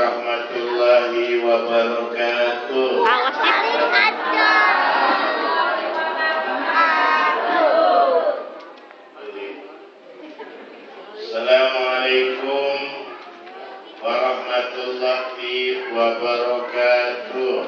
warahmatullahi wabarakatuh. Assalamualaikum warahmatullahi wabarakatuh.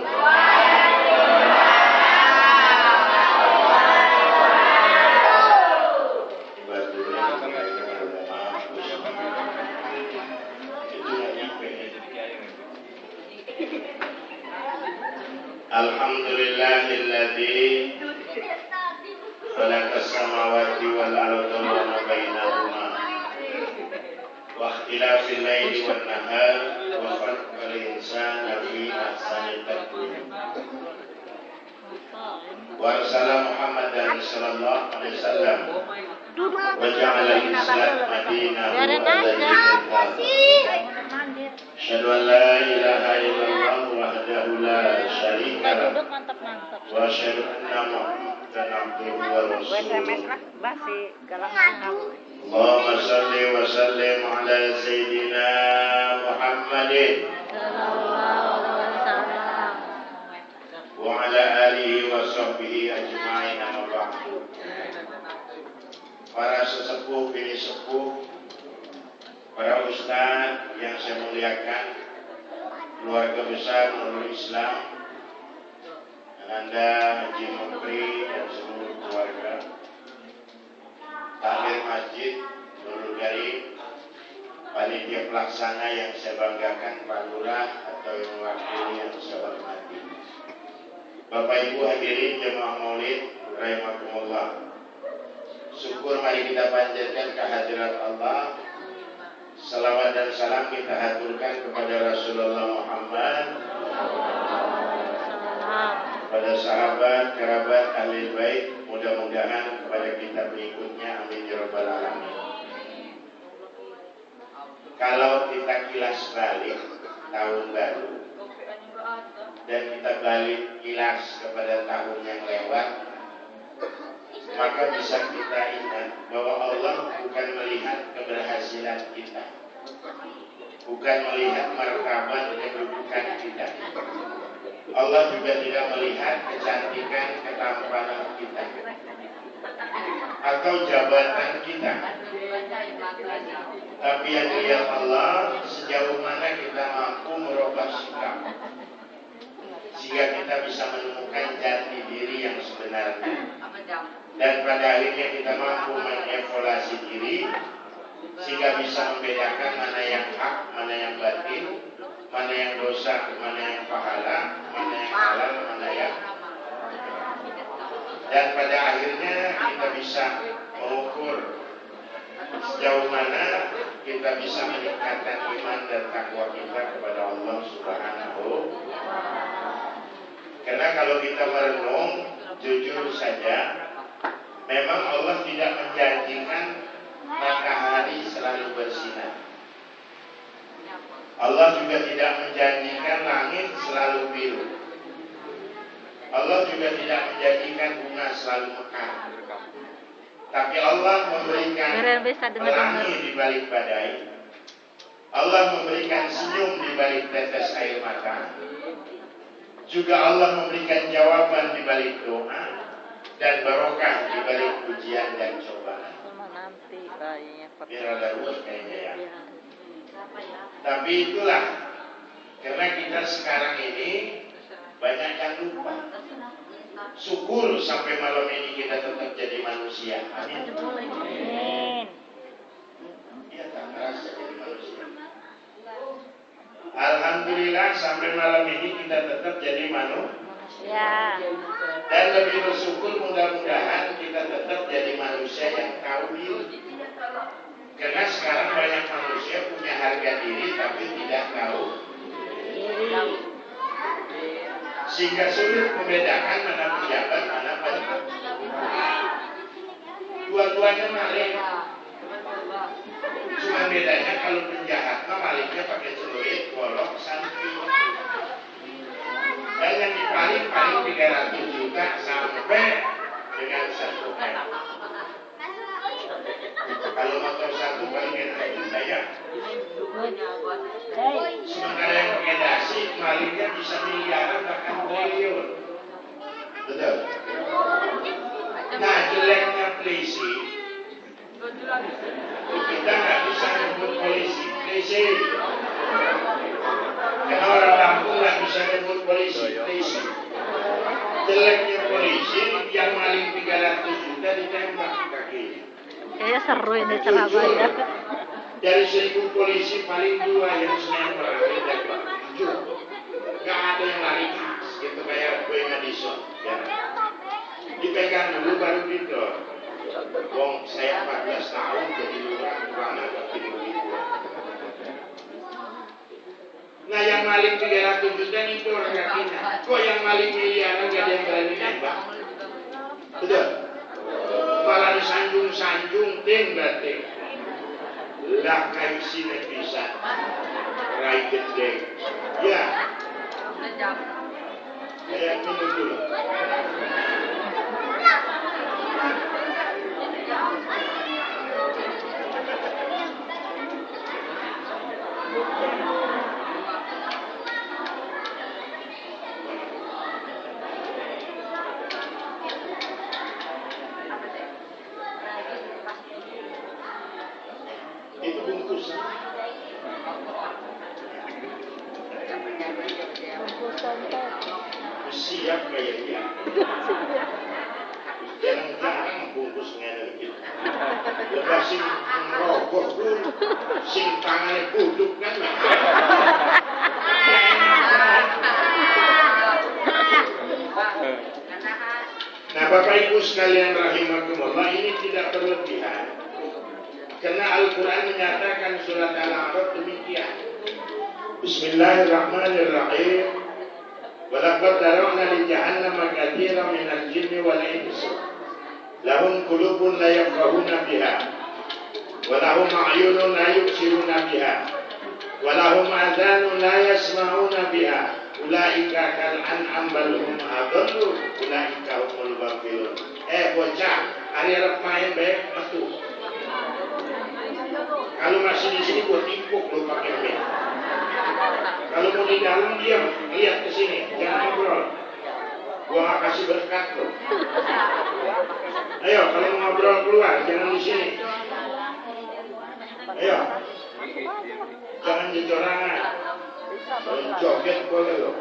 Alhamdulillahilladzi khalaqas samawati wal arda wa ma bainahuma wa ikhtilafil laili wan nahar wa khalaqal insana fi ahsani taqwim. Wa arsala Muhammadan sallallahu alaihi wasallam wa ja'ala al-islam madinah Asyhadu an la ilaha illallah wahdahu la syarika lah wa asyhadu anna Muhammadan abduhu wa rasuluh. Allahumma shalli wa sallim ala sayyidina Muhammadin wa ala alihi wa sahbihi ajma'in, amma ba'du. Para sesepuh bini sepuh, para ustaz yang saya muliakan, keluarga besar Nurul Islam, Anda Haji Mukri dan seluruh keluarga, takmir masjid Nurul Karim, panitia pelaksana yang saya banggakan, Pak Lurah atau yang mewakili yang saya hormati, Bapak Ibu hadirin jemaah Maulid rahimakumullah. Syukur mari kita panjatkan kehadirat Allah. Salawat dan salam kita haturkan kepada Rasulullah Muhammad, kepada sahabat, kerabat, ahli bait, mudah-mudahan kepada kita pengikutnya, amin ya rabbal alamin. Kalau kita kilas balik tahun baru dan kita balik kilas kepada tahun yang lewat, maka bisa kita ingat bahwa Allah bukan melihat keberhasilan kita, bukan melihat martabat kedudukan kita. Allah juga tidak melihat kecantikan, ketampanan kita atau jabatan kita. Tapi yang dilihat Allah sejauh mana kita mampu merubah sikap, sehingga kita bisa menemukan jati diri yang sebenarnya. Dan pada akhirnya kita mampu mengevaluasi diri sehingga bisa membedakan mana yang hak, mana yang batin, mana yang dosa, mana yang pahala, mana yang halal, mana yang. Dan pada akhirnya kita bisa mengukur sejauh mana kita bisa meningkatkan iman dan takwa kita kepada Allah Subhanahu. Karena kalau kita merenung jujur saja, memang Allah tidak menjanjikan matahari selalu bersinar. Allah juga tidak menjanjikan langit selalu biru. Allah juga tidak menjanjikan bunga selalu mekar. Tapi Allah memberikan pelangi di balik badai. Allah memberikan senyum di balik tetes air mata. Juga Allah memberikan jawaban di balik doa dan barokah di balik ujian dan cobaan. Biar ada ruang kayaknya ya. Tapi itulah, karena kita sekarang ini banyak yang lupa. Syukur sampai malam ini kita tetap jadi manusia. Amin. Iya, tak merasa jadi manusia. Alhamdulillah sampai malam ini kita tetap jadi manusia. Dan lebih bersyukur mudah-mudahan kita tetap jadi manusia yang tahu diri. Karena sekarang banyak manusia punya harga diri tapi tidak tahu diri. Sehingga sulit membedakan mana pejabat, mana pejabat. Dua-duanya maling. Cuma bedanya kalau penjahat mah malingnya pakai celurit, golok, santi. Dan yang dipaling paling 300 juta sampai dengan 1 M. Kalau motor satu paling 1 juta ya. Sementara yang pakai dasi, malingnya bisa miliaran bahkan triliun. Betul? Nah, jeleknya polisi, kita nggak bisa nyebut polisi. Karena orang Lampung nggak bisa nyebut polisi. Jeleknya polisi yang maling 300 juta ditembak kakinya. Kayaknya seru ini ceramahnya. Dari 1000 polisi paling 2 yang sniper ditembak. Jujur, nggak ada yang lari khas gitu kayak gue Madison. Ya. Dipegang dulu baru didor. Wong saya 14 tahun jadi lurah kurang agak begitu. Nah yang maling 300 juta itu orang kakinya. Kok yang maling miliaran gak ada yang berani nembak? Betul? Malah disanjung-sanjung ting bating. Lah kayak sini bisa. Rai gede. Ya. Saya minum dulu. Itu bungkusan. Siap kayak dia. Jarang-jarang bungkusnya gitu. Lepas sing ngerokok pun, sing tangannya buduk kan. Nah Bapak Ibu sekalian rahimakumullah, ini tidak berlebihan. Karena Al-Quran menyatakan surat Al-A'raf demikian. Bismillahirrahmanirrahim. Walaqad dara'na li jahannama katsiran minal jinni wal insi. Lahum qulubun la yafqahuna biha. Wa lahum a'yunun la yubsiruna biha. Wa lahum adhanun la yasma'una biha. Ulaika kal an'am bal hum adallu. Ulaika humul ghafilun. Bocah, hari Arab main baik metu. Kalau masih di sini buat timpuk lo pakai pen. Kalau mau di dalam diam, lihat ke sini, jangan ngobrol. Gua nggak kasih berkat lo. Ayo, kalau mau ngobrol keluar, jangan di sini. Ayo, jangan di jorangan. Joget boleh lo.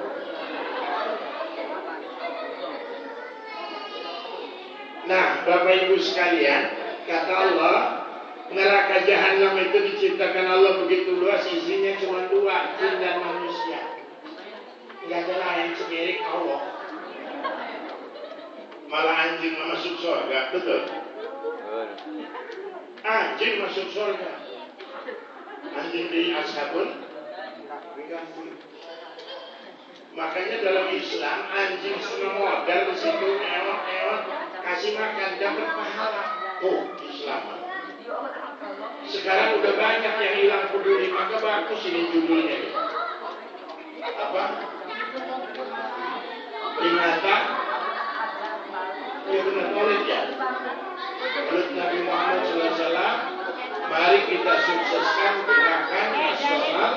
Nah, Bapak Ibu sekalian, kata Allah, neraka jahanam itu diciptakan Allah begitu luas, isinya cuma 2, jin dan manusia. Nggak ada lain semirik Allah. Malah anjing masuk surga, betul? Anjing masuk surga. Anjing di ashabun kahfi. Makanya dalam Islam anjing setengah modal di situ ewan kasih makan dapat pahala. Tuh Islam. Sekarang udah banyak yang hilang peduli, maka bagus ini judulnya. Apa? Peringatan. Ya benar, maulid ya. Maulid Nabi Muhammad SAW. Mari kita sukseskan gerakan nasional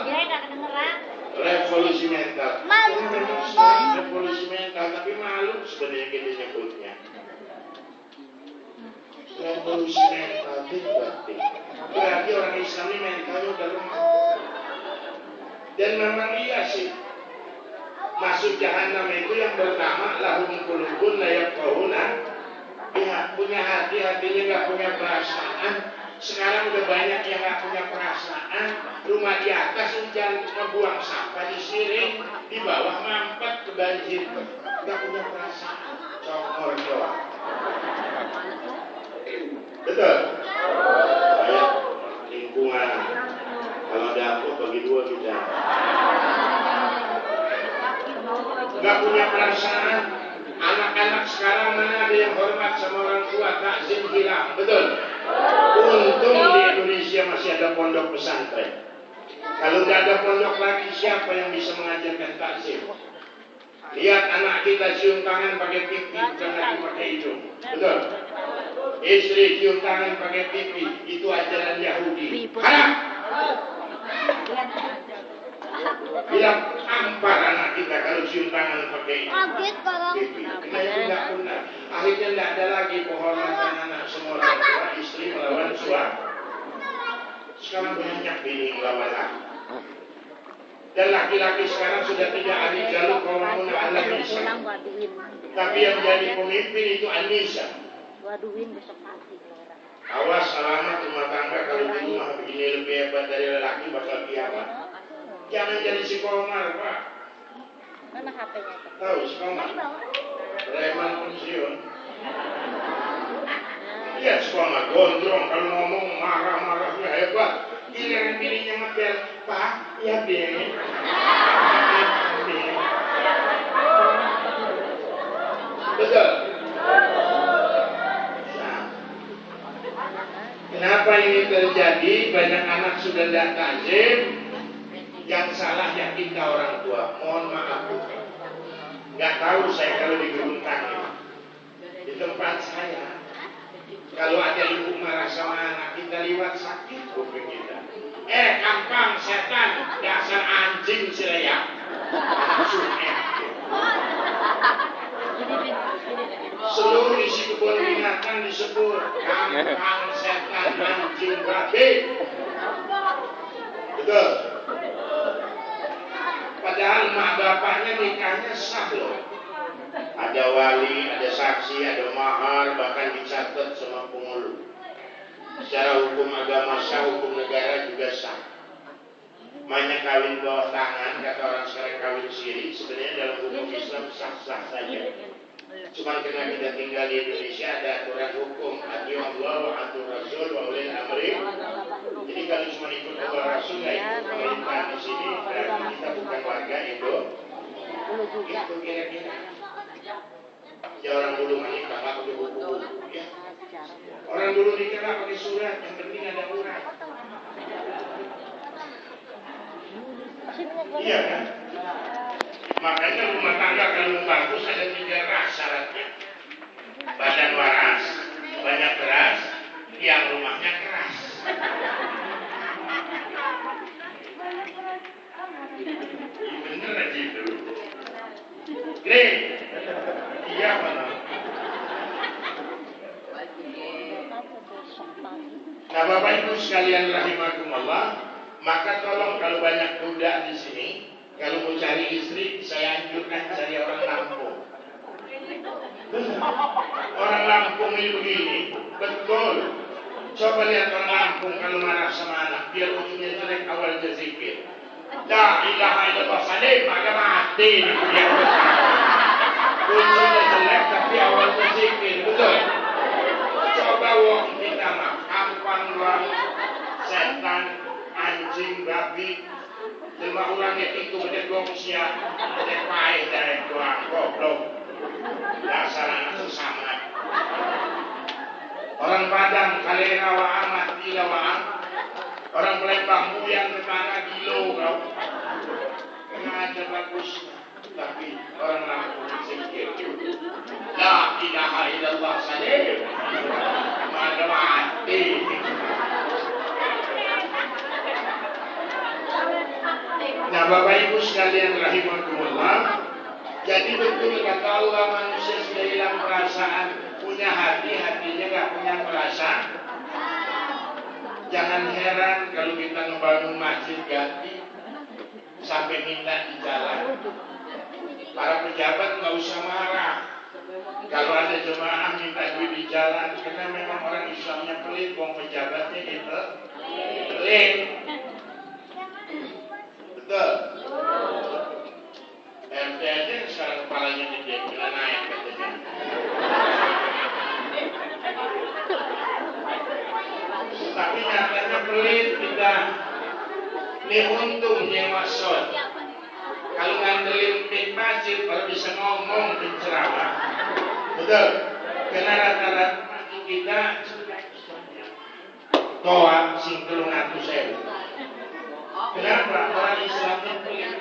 revolusi mental. Ini memang sekarang revolusi mental, tapi malu sebenarnya kita nyebutnya. Revolusi mental berarti orang Islam ini mentalnya udah lemah. Dan memang iya sih, masuk jahanam itu yang pertama lahum qulubun la yafqahuna biha, punya hati, hatinya nggak punya perasaan. Sekarang udah banyak yang nggak punya perasaan. Rumah di atas hujan ngebuang sampah di siring, di bawah mampet ke banjir, nggak punya perasaan. Congor doang. Betul. Kayak lingkungan. Kalau dapur bagi 2 kita. Nggak punya perasaan. Anak-anak sekarang mana ada yang hormat sama orang tua, takzim hilang. Betul. Untung di Indonesia masih ada pondok pesantren. Kalau nggak ada pondok lagi, siapa yang bisa mengajarkan takzim? Lihat anak kita cium tangan pakai pipi, bukan lagi pakai hidung. Betul. Istri cium tangan pakai pipi, itu ajaran Yahudi. Haram. sudah ampar anak kita kalau cium tangan pakai Kaget kalau Karena itu nggak benar. Akhirnya nggak ada lagi penghormatan anak semua orang tua, istri melawan suami. Sekarang banyak bini melawan laki. Dan laki-laki sekarang sudah tidak ada jalur kaum ala nisa. Tapi yang jadi pemimpin itu Anissa. Waduhin besok pagi. Awas selamat rumah tangga kalau di rumah begini lebih hebat dari lelaki bakal kiamat. Jangan jadi si Komar, Pak. Mana HP-nya itu? Tahu si Komar? Preman pensiun. Iya si Komar gondrong kalau ngomong marah-marahnya hebat. Giliran dirinya ngepel, Pak, ya deh. Betul. Kenapa ini terjadi? Banyak anak sudah tidak tajim. Yang salah ya kita orang tua. Mohon maaf. Nggak tahu saya kalau di Geruntang di tempat saya. Kalau ada ibu marah sama anak kita liwat sakit kuping kita. Kampang setan, dasar anjing siraya. Langsung seluruh isi kebun binatang disebut kampang setan anjing babi. Betul. Padahal mak bapaknya nikahnya sah loh. Ada wali, ada saksi, ada mahar, bahkan dicatat sama penghulu. Secara hukum agama sah, hukum negara juga sah. Banyak kawin bawah tangan, kata orang sekarang kawin siri, sebenarnya dalam hukum Islam sah-sah saja. Cuma karena kita tinggal di Indonesia ada aturan hukum, ati Allah wa ati Rasul wa ulil amri. Jadi kalau cuma ikut Allah Rasul, nggak ikut pemerintah di sini, berarti kita bukan warga Indo. Itu kira-kira. Ya orang dulu menikah nggak pakai buku-buku. Ya. Orang dulu nikah nggak pakai surat, yang penting ada urat. Iya kan? Makanya rumah tangga kalau bagus ada 3 ras syaratnya. Badan waras, banyak beras, yang rumahnya keras. Bener aja itu. Great. Iya mana? Nah Bapak Ibu sekalian rahimakumullah, maka tolong kalau banyak budak di sini, kalau mau cari istri, saya anjurkan cari orang Lampung. Orang Lampung ini begini, betul. Coba lihat orang Lampung kalau marah sama anak, biar ujungnya jelek awalnya zikir. La ilaha illallah salim, maka mati di dunia besar. Ujungnya jelek tapi awalnya zikir, betul. Coba wong kita mah kampang setan, anjing, babi. Lima orangnya itu berdegong siap, berdepai dari tuang goblok. Dasar anak sesama. Orang Padang kalena wa amat gila wa am. Orang Palembang buyang kemana gilo kau. Nggak ada bagusnya. Tapi orang Lampung zikir. La ilaha illallah salim. Maka mati. Nah Bapak Ibu sekalian rahimakumullah, jadi betul kata Allah manusia sudah hilang perasaan, punya hati, hatinya gak punya perasaan. Jangan heran kalau kita ngebangun masjid ganti sampai minta di jalan. Para pejabat gak usah marah kalau ada jemaah minta duit di jalan, karena memang orang Islamnya pelit, wong pejabatnya gitu pelit. Betul. RT aja yang sekarang kepalanya gede, bila naik katanya. Tapi nyatanya pelit kita. Ini untung nyewa shot. Kalau ngandelin pin masjid baru bisa ngomong penceramah. Betul. Karena rata-rata masjid kita toa sing 300.000. Kenapa? Orang Islamnya pelit.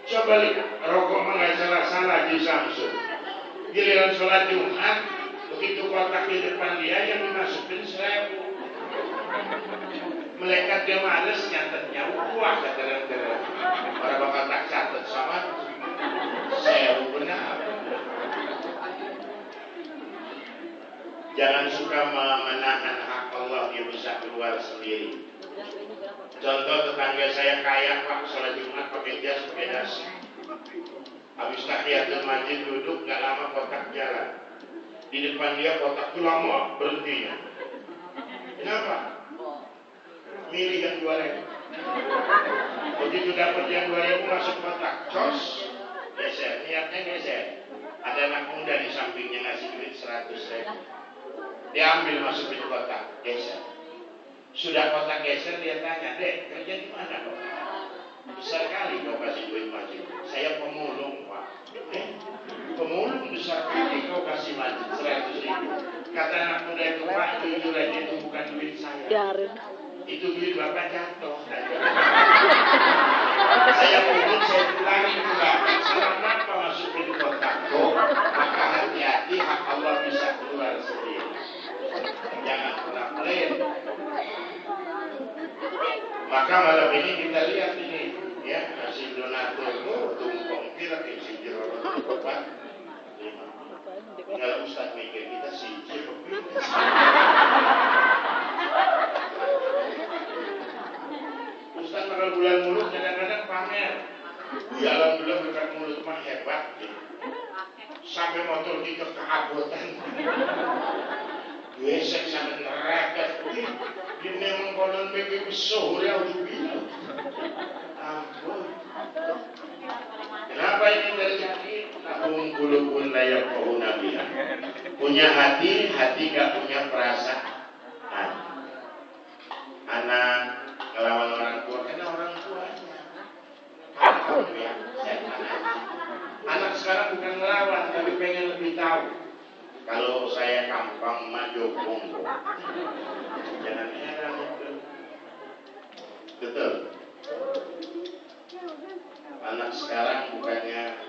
Coba lihat, rokok nggak salah-salah di Samsung. Giliran sholat Jumat, begitu kotak di depan dia yang dimasukin 1.000. Melekat dia males nyatetnya, wah kata-kata. Orang bakal Jangan suka menahan hak Allah, dia bisa keluar sendiri. Contoh tetangga saya kaya Pak, sholat Jumat pakai jas, pakai dasi. Habis tahiyatul masjid duduk, gak lama kotak jalan. Di depan dia kotak itu lama berhentinya. Kenapa? Milih yang 2.000. Begitu dapat yang 2.000 masuk kotak, cos, geser, niatnya geser. Ada anak muda di sampingnya ngasih duit 100.000. Dia ambil masuk di kotak, geser. Sudah kotak geser dia tanya, Dek, kerja di mana kok? Besar kali kau kasih duit masjid. Saya pemulung Pak. Pemulung besar kali kau kasih masjid 100.000. Kata anak muda itu, Pak, jujur aja itu bukan duit saya. Biarin. Itu duit Bapak jatuh. Saya pungut, saya pulangi juga. Salah kenapa masuk ke kotak? Maka hati-hati, hak Allah bisa keluar sendiri. Jangan pernah pelit. Maka malam ini kita lihat ini, ya, kasih donatur tumpong kira si jerorot Bapak. Kalau Ustaz mikir kita sih Ustaz bakal bulan mulut kadang-kadang pamer. Ya alhamdulillah berkat mulut mah hebat gitu. Sampai motor kita keabotan. Besek sampai neraka. Dia memang konon bebe besar ya udah. Ampun. Kenapa ini terjadi? Lahum qulubun la yafqahuna biha. Punya hati, hati gak punya perasaan. Anak ngelawan orang tua, karena orang tuanya. Anak sekarang bukan ngelawan, tapi pengen lebih tahu. Kalau saya kampang maju Bongo, jangan heran itu. Betul. Anak sekarang bukannya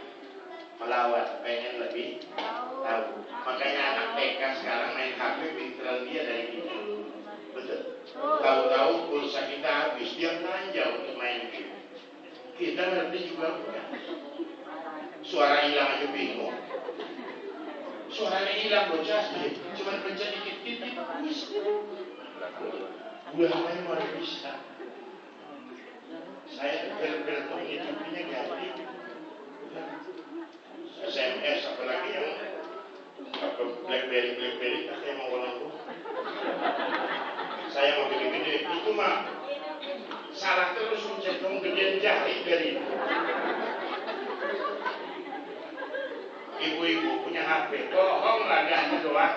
melawan, pengen lebih tahu. Makanya anak TK sekarang main HP pinteran dia dari kita. Betul. Tahu-tahu pulsa kita habis, dia belanja untuk main game. Kita ngerti juga bukan. Suara hilang aja bingung. Suaranya hilang bocah, cuma pencet dikit-dikit bisa. Ulangnya luar biasa. Saya beruntung YouTube-nya ganti. SMS apalagi yang BlackBerry katanya mau ulang. Saya mau gede-gede, itu mah salah terus mencet kamu gedean jari dari itu. Ibu-ibu punya HP, bohong lah ganti doang.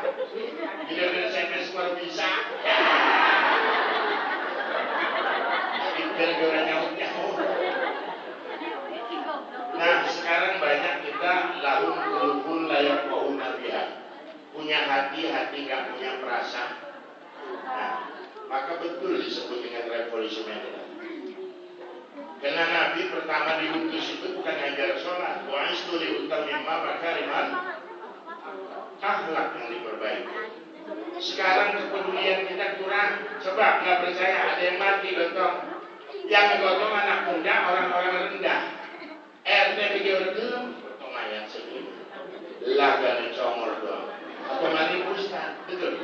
Bila SMS luar bisa. Gara-gara nyaut-nyaut. Nah sekarang banyak kita lahum qulubun la yafqahuna biha. Punya hati, hati gak punya perasaan. Nah, maka betul disebut dengan revolusi mental. Karena Nabi pertama diutus itu bukan ngajar sholat, wa isturi utamimma makariman akhlak yang diperbaiki. Sekarang kepedulian kita kurang. Coba nggak percaya ada yang mati gotong. Yang gotong anak muda, orang-orang rendah. RT bikin belum, gotong ayat segini. Laga congor doang. Atau mati ustaz, betul.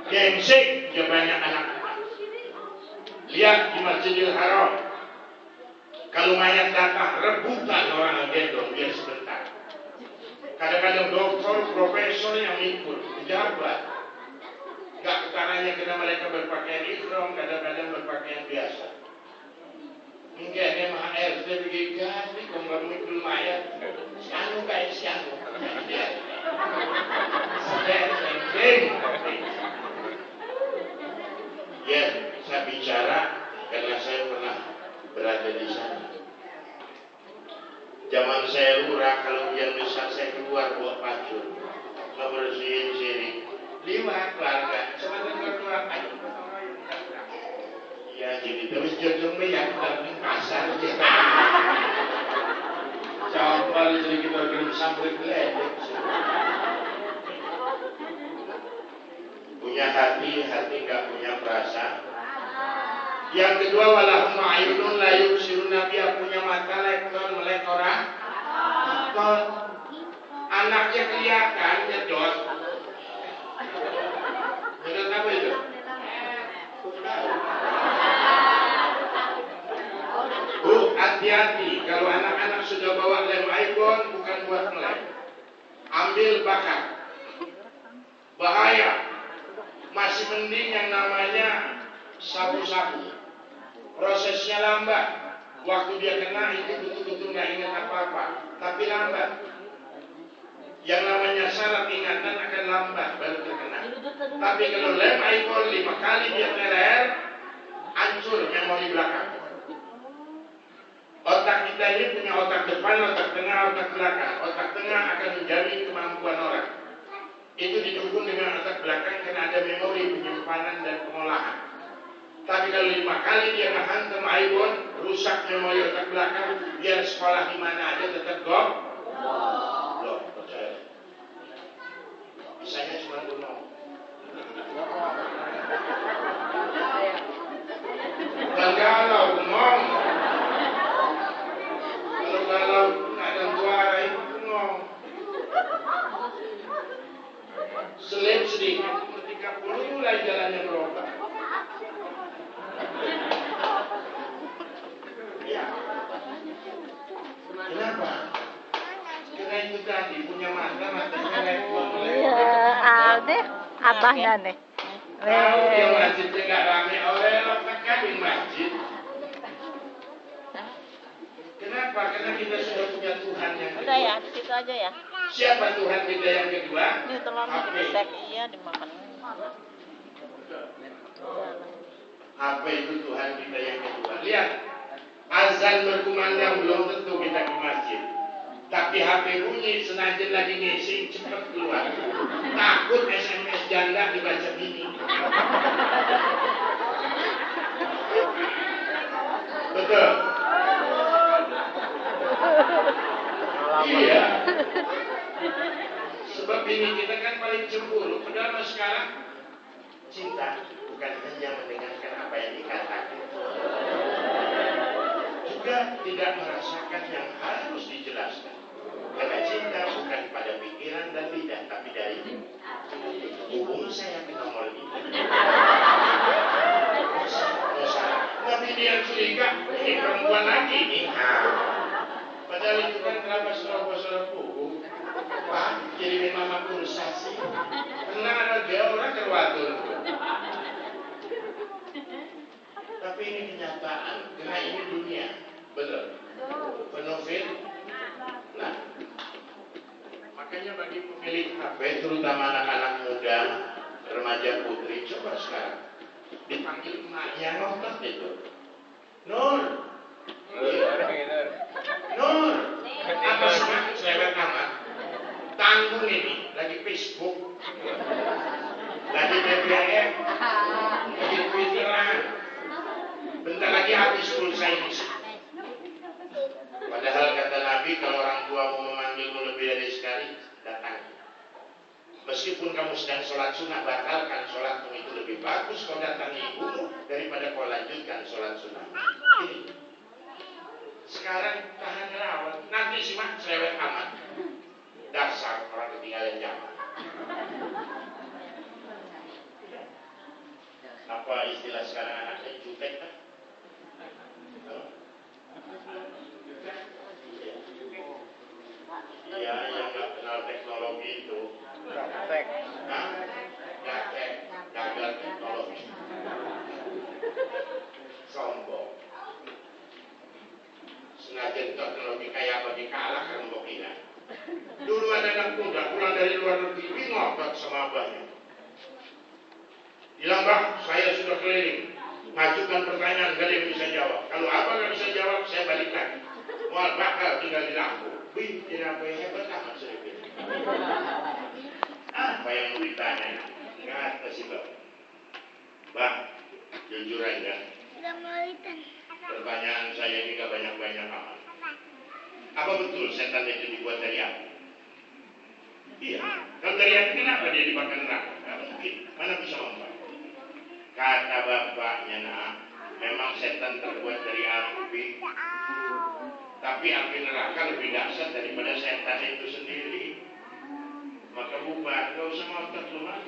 Gengsek, dia banyak anak-anak. Lihat di Masjidil Haram. Kalau mayat datang, rebutan orang gendong biar sebentar. Kadang-kadang dokter, profesor yang ikut, pejabat. Gak ketaranya karena mereka berpakaian ihram, kadang-kadang berpakaian biasa. Enggak, dia mah RT begitu ganti, kalau nggak mikul mayat, sianu kayak sianu. Ya, saya bicara karena saya pernah berada di sana. Zaman saya lurah, kalau hujan besar saya keluar bawa pacul, ngebersihin sini. 5 keluarga, sebentar keluar ayo. Ya jadi terus jujur yang dari pasar aja. Coba jadi kita kirim sampai geledek. Punya hati, hati nggak punya perasaan. Yang kedua walahum ayunun la yubsiruna biha, punya mata lekton melek orang. Anaknya kelihatan nyedot. hati-hati kalau anak-anak sudah bawa lem iPhone bukan buat ngelem. Ambil bakar. Bahaya. Masih mending yang namanya sabu-sabu. Prosesnya lambat. Waktu dia kena itu betul-betul nggak ingat apa-apa. Tapi lambat. Yang namanya saraf ingatan akan lambat baru terkena. Tapi kalau lem iPhone 5 kali dia teler, hancur memori belakang. Otak kita ini punya otak depan, otak tengah, otak belakang. Otak tengah akan menjamin kemampuan orang. Itu didukung dengan otak belakang karena ada memori penyimpanan dan pengolahan. Tapi kalau 5 kali dia ngehantam iPhone, rusak memori otak belakang, dia sekolah di mana aja tetap goblok. Percaya. Misalnya cuma bengong. Dan galau bengong. Kalau nggak ada suara itu bengong. Selip sedikit, ketika mulai jalannya berubah. Ya. Kenapa? Karena itu tadi punya matanya lebar. Iya, deh, abahnya nih. Tahu dia masjidnya nggak ramai orang tekan di masjid. Kenapa? Karena kita sudah punya Tuhan yang kedua. Udah ya, di situ aja ya. Siapa Tuhan kita yang kedua? Ini telurnya dibesek, iya dimakan. Apa itu Tuhan kita yang kedua? Lihat, azan berkumandang belum tentu kita ke masjid. Tapi HP bunyi, senajan lagi ngising, cepat keluar. Takut SMS janda dibaca bini. Betul? Iya. Sebab bini kita kan paling cemburu. Padahal sekarang cinta bukan hanya mendengarkan apa yang dikatakan, juga tidak merasakan yang harus dijelaskan. Karena cinta bukan pada pikiran dan lidah, tapi dari hubungi saya ke nomor ini. Tapi dia curiga, ini perempuan lagi nih. Padahal itu kan kenapa saudara buku. Pak, kirimin mama pulsasi. Tenang ada dia orang terwatur. Tapi ini kenyataan, karena ini dunia. Betul. Penuh Nah, makanya bagi pemilik HP, terutama anak-anak muda, remaja putri, coba sekarang dipanggil emaknya ngotot itu. Nur, Nur, apa semangat selewet amat? Tanggung ini, lagi Facebook, lagi BBM, lagi Twitteran. Bentar lagi habis pulsa ini. Padahal kata Nabi, kalau orang tua mau memanggilmu lebih dari sekali, datang. Meskipun kamu sedang sholat sunnah, batalkan sholatmu, itu lebih bagus kau datangi ibumu daripada kau lanjutkan sholat sunnah. Ini. Sekarang tahan rawat, nanti simak cerewet amat. Dasar orang ketinggalan zaman. Apa istilah sekarang anaknya jutek kan? Ya, yang nggak kenal teknologi itu gaptek, gagal teknologi, sombong. Sengaja teknologi kayak apa dikalahkan untuk kita. Dulu ada anak muda pulang dari luar negeri ngotot sama abahnya. Bilang, Bang, saya sudah keliling, majukan pertanyaan, gak ada yang bisa jawab. Kalau abang nggak bisa jawab, saya balik lagi. Mual bakal tinggal di Lampung. Wih, apa yang hebat amat sedikit. Apa yang mau ditanya? Nggak ada sih, Bang. Bang, jujur aja. Pertanyaan saya ini gak banyak-banyak amat. Apa betul setan itu dibuat dari api? Iya. Kalau dari api kenapa dia dimakan neraka? Nggak mungkin. Mana bisa ngomong? Kata bapaknya, nak, memang setan terbuat dari api. Tapi api neraka lebih dahsyat daripada setan itu sendiri. Maka bubar, gak usah ngotot lu mah.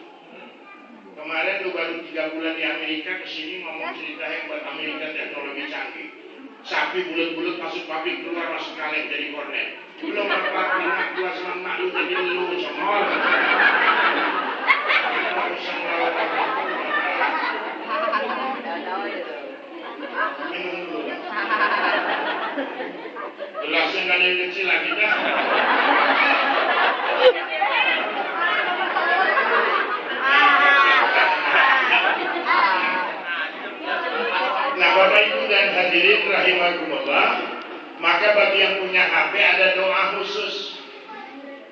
Kemarin lu baru 3 bulan di Amerika, kesini ngomong cerita hebat Amerika teknologi canggih. Tapi bulat-bulat masuk pabrik, keluar masuk kaleng jadi kornet. Belum apa-apa, anak gua sama mak lu jadi lu, congol. Usah ngelawan minum dulu kan. Gelasnya nggak ada yang kecil lagi dah. Nah, Bapak Ibu dan hadirin rahimakumullah, maka bagi yang punya HP ada doa khusus.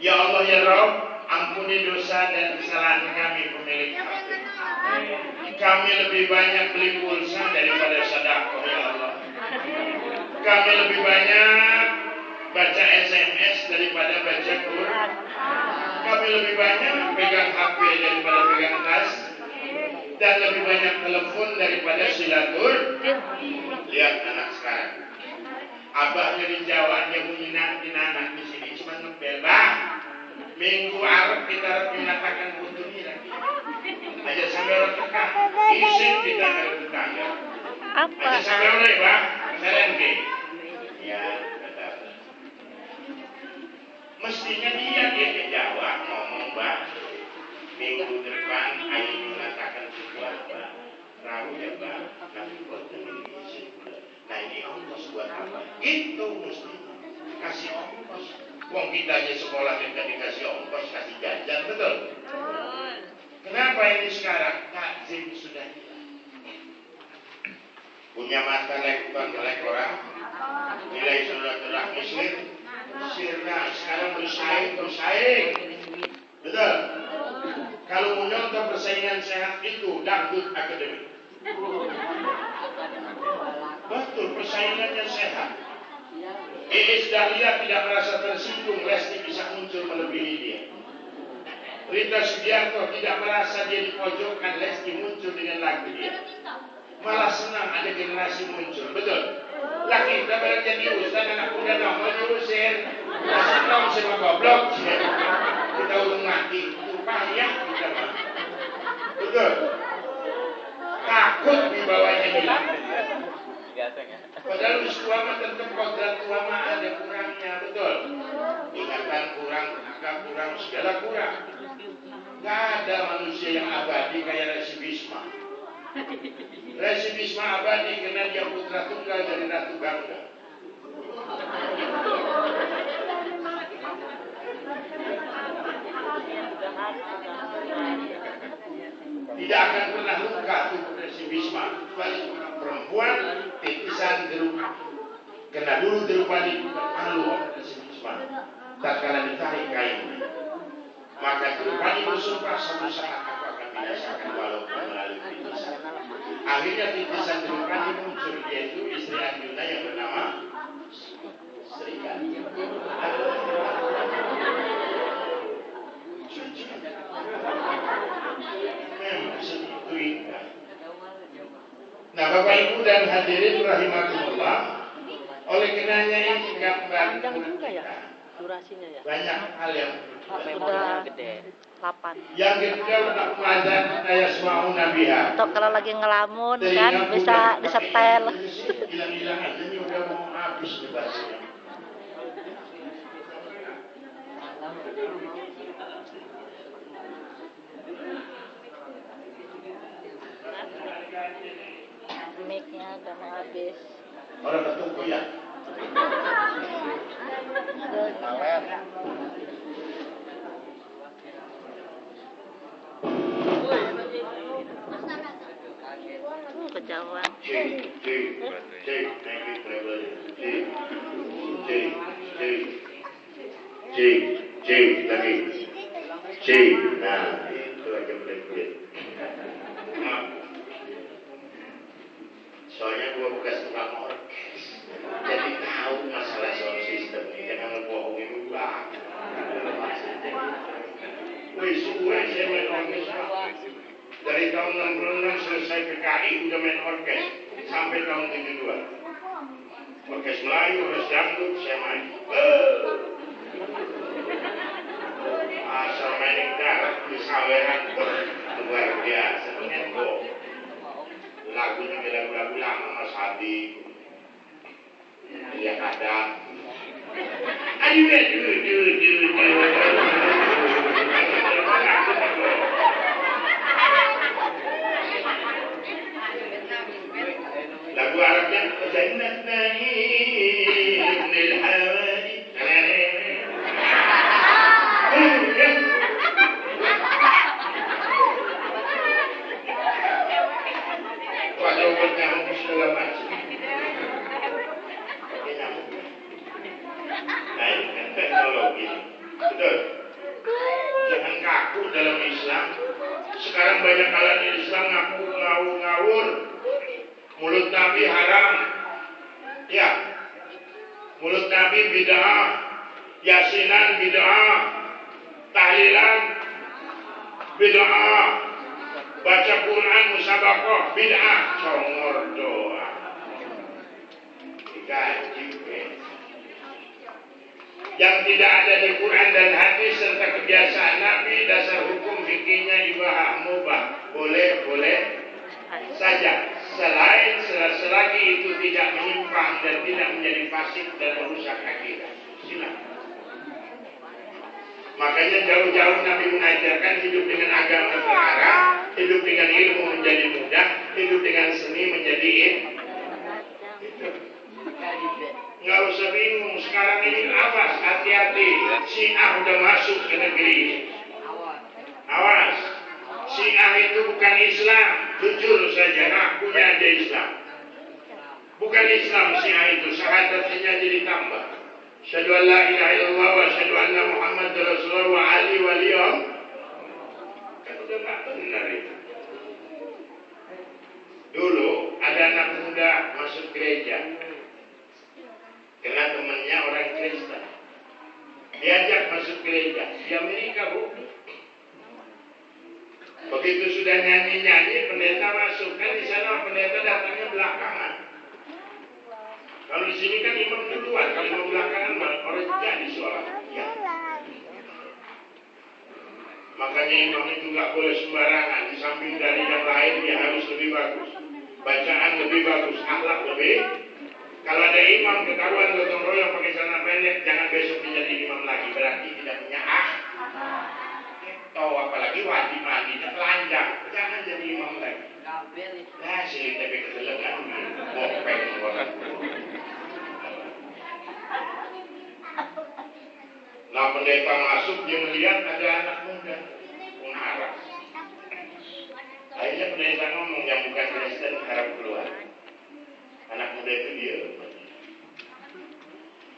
Ya Allah ya Rabb, ampuni dosa dan kesalahan kami pemilik HP. Kami lebih banyak beli pulsa daripada sedekah ya Allah. Kami lebih banyak baca SMS daripada baca Quran. Kami lebih banyak pegang HP daripada pegang tas. Dan lebih banyak telepon daripada silaturahmi. Lihat anak sekarang. Abahnya di Jawa, dia bunyi nanti anak di sini cuma ngebel, bah. Minggu Arab kita menyatakan butuh ini lagi. Aja sampai orang tekah, isin kita dari tetangga. Aja sampai orang bah, seren ke. Ya, betul. Mestinya dia ke Jawa ngomong bah. Minggu depan ayo mengatakan sesuatu, Rabu ya bah, kami buat ini. Nah ini ongkos buat apa? Itu mesti kasih ongkos. Wong kita aja sekolah kita dikasih ongkos, kasih jajan, betul? Kenapa ini sekarang? Takzim sudah hilang. Punya mata melek orang, nilai silaturahmi sirna. Sekarang bersaing. Betul? Kalau mau nyontoh persaingan sehat itu dangdut akademik. Betul, persaingannya sehat. Iis Dahlia tidak merasa tersinggung Lesti bisa muncul melebihi dia. Rita Sugiarto tidak merasa dia dipojokkan Lesti muncul dengan lagu dia. Malah senang ada generasi muncul, betul? Lah kita pada jadi ustaz anak muda mau diusir. Masih belum sama goblok. Kita udah mati, itu payah kita mah. Betul? Takut dibawanya hilang. Padahal tua mah tetap kodrat tua mah ada kurangnya, betul? Ingatan kurang, tenaga kurang, segala kurang. Gak ada manusia yang abadi kayak Resi Bisma. Resi Bisma abadi karena dia putra tunggal dari Ratu Gangga. Tidak akan pernah luka tubuh Resi Bisma kecuali perempuan titisan jeruk. Karena dulu jeruk padi malu Resi Bisma. Tak kala ditarik kain, maka jeruk padi bersumpah satu saat aku akan binasakan walaupun melalui titisan. Akhirnya titisan jeruk padi muncul, yaitu istri Arjuna yang bernama Srikandi. Nah, Bapak Ibu dan hadirin rahimakumullah, oleh karenanya ini gambar juga ya durasinya ya. banyak hal yang Sudah gede. 8. Yang ketiga untuk pelajar ayat semau nabiha. Atau kalau lagi ngelamun kan bisa disetel. Hilang-hilang aja ini udah mau habis debatnya. Mic-nya udah mau habis. Orang ketemu ya. Kejauhan. Nah itu aja boleh. Soalnya gua bekas tukang orkes, jadi tahu masalah sound system ini. Jangan ngebohongin gua. Wih, suwe saya main orkes Pak. Dari tahun 66 selesai PKI udah main orkes sampai tahun 72. Orkes Melayu, orkes dangdut saya main. Asal mainin darat di saweran luar biasa. Mengenko lagunya lagu-lagu lama Mas Hadi. Ya ada. Aduh. Lagu Arabnya Jannatna lil hawadi. Walau nyamuk segala macam. Pakai nyamuk. Nah ini kan teknologi. Betul. Jangan kaku dalam Islam. Sekarang banyak alat Islam ngaku ngawur. Mulut Nabi haram. Ya. Mulut Nabi bid'ah. Yasinan bid'ah. Tahlilan bid'ah. Baca Quran musabaqah bid'ah. Congor doa. Dikaji. Yang tidak ada di Quran dan hadis serta kebiasaan Nabi, dasar hukum fikihnya ibahah mubah, boleh saja. Selain selagi itu tidak menyimpang dan tidak menjadi fasik dan merusak akidah. Silakan. Makanya jauh-jauh Nabi mengajarkan hidup dengan agama terarah, hidup dengan ilmu menjadi mudah, hidup dengan seni menjadi nggak usah bingung. Sekarang ini awas, hati-hati. Syiah udah masuk ke negeri ini. Awas. Syiah itu bukan Islam. Jujur saja, ngakunya aja Islam. Bukan Islam Syiah itu. Syahadatnya jadi tambah. Asyhadu an la ilaha illallah wa asyhadu anna Muhammad Rasulullah wa ali waliyah. Kan udah nggak benar itu. Dulu ada anak muda masuk gereja. Karena temannya orang Kristen. Diajak masuk gereja. Di Amerika, Bu. Begitu sudah nyanyi-nyanyi, pendeta masuk. Kan di sana pendeta datangnya belakangan. Kalau di sini kan imam duluan. Kalau imam belakangan, orang jadi sholat. Ya. Makanya imam itu nggak boleh sembarangan. Di samping dari yang lain, dia harus lebih bagus. Bacaan lebih bagus. Akhlak lebih. Kalau ada imam ketahuan gotong royong pakai celana pendek, jangan besok menjadi imam lagi. Berarti tidak punya atau apalagi wajib mandinya telanjang. Jangan jadi imam lagi. Nah, sih tapi keselengan bopeng orang. Nah, pendeta masuk, dia melihat ada anak muda mengarah. Akhirnya pendeta ngomong, yang bukan Kristen harap keluar. Anak muda itu dia.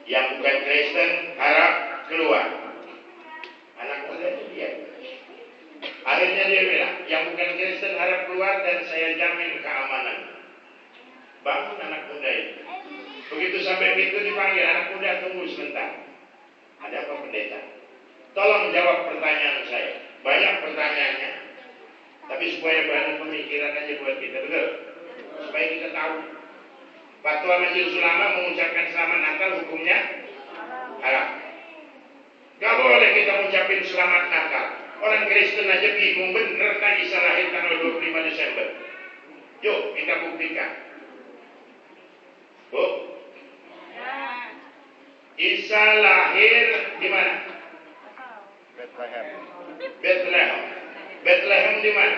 Yang bukan Kristen harap keluar. Anak muda itu dia. Akhirnya dia bilang, yang bukan Kristen harap keluar dan saya jamin keamanan. Bangun anak muda itu. Begitu sampai pintu dipanggil, anak muda tunggu sebentar. Ada apa pendeta? Tolong jawab pertanyaan saya. Banyak pertanyaannya. Tapi supaya bahan pemikiran aja buat kita, betul? Supaya kita tahu. Fatwa Majelis Ulama mengucapkan selamat Natal hukumnya haram. Gak boleh kita mengucapkan selamat Natal. Orang Kristen aja bingung bener kan Isa lahir tanggal 25 Desember. Yuk kita buktikan. Bu, Isa lahir di mana? Bethlehem. Bethlehem di mana?